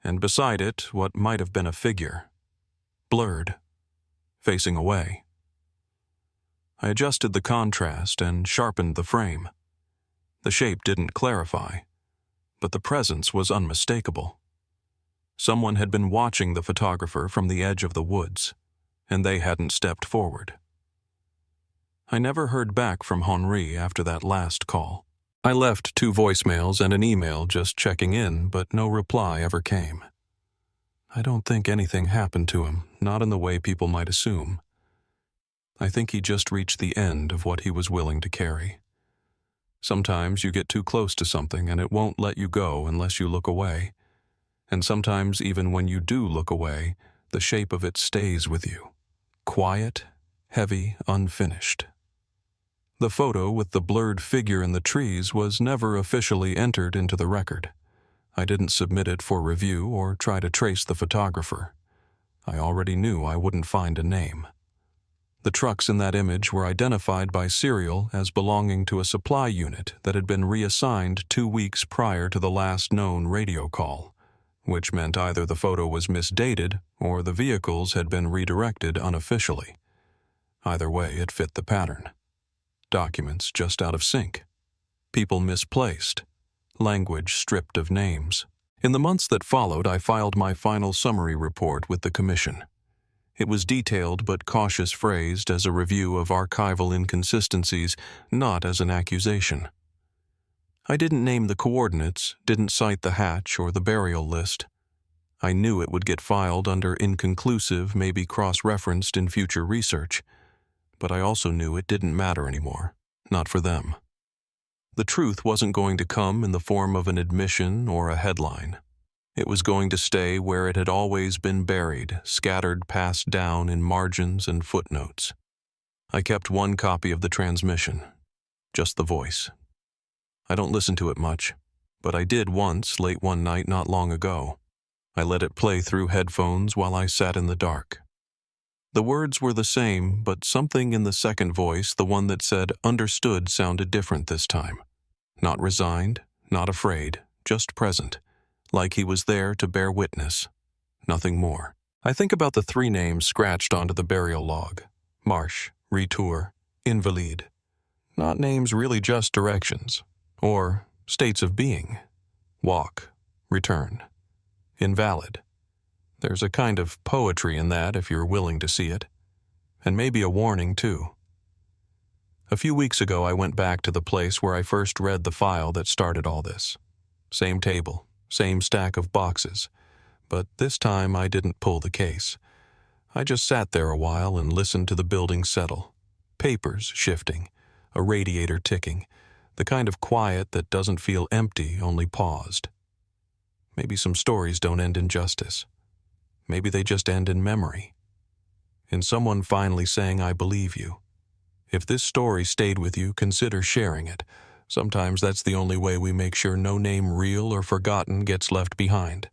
And beside it, what might have been a figure. Blurred. Facing away. I adjusted the contrast and sharpened the frame. The shape didn't clarify, but the presence was unmistakable. Someone had been watching the photographer from the edge of the woods, and they hadn't stepped forward. I never heard back from Henri after that last call. I left 2 voicemails and an email just checking in, but no reply ever came. I don't think anything happened to him, not in the way people might assume. I think he just reached the end of what he was willing to carry. Sometimes you get too close to something and it won't let you go unless you look away. And sometimes even when you do look away, the shape of it stays with you. Quiet, heavy, unfinished. The photo with the blurred figure in the trees was never officially entered into the record. I didn't submit it for review or try to trace the photographer. I already knew I wouldn't find a name. The trucks in that image were identified by serial as belonging to a supply unit that had been reassigned 2 weeks prior to the last known radio call, which meant either the photo was misdated or the vehicles had been redirected unofficially. Either way, it fit the pattern. Documents just out of sync. People misplaced. Language stripped of names. In the months that followed, I filed my final summary report with the Commission. It was detailed but cautious phrased as a review of archival inconsistencies, not as an accusation. I didn't name the coordinates, didn't cite the hatch or the burial list. I knew it would get filed under inconclusive, maybe cross-referenced in future research, but I also knew it didn't matter anymore, not for them. The truth wasn't going to come in the form of an admission or a headline. It was going to stay where it had always been buried, scattered passed down in margins and footnotes. I kept one copy of the transmission, just the voice. I don't listen to it much, but I did once late one night not long ago. I let it play through headphones while I sat in the dark. The words were the same, but something in the second voice, the one that said understood, sounded different this time. Not resigned, not afraid, just present. Like he was there to bear witness. Nothing more. I think about the 3 names scratched onto the burial log. Marsh, Retour, Invalide. Not names, really just directions. Or states of being. Walk, return. Invalid. There's a kind of poetry in that if you're willing to see it. And maybe a warning, too. A few weeks ago, I went back to the place where I first read the file that started all this. Same table. Same stack of boxes, but this time I didn't pull the case. I just sat there a while and listened to the building settle. Papers shifting, a radiator ticking, the kind of quiet that doesn't feel empty, only paused. Maybe some stories don't end in justice. Maybe they just end in memory. In someone finally saying, "I believe you." If this story stayed with you, consider sharing it. Sometimes that's the only way we make sure no name real or forgotten gets left behind.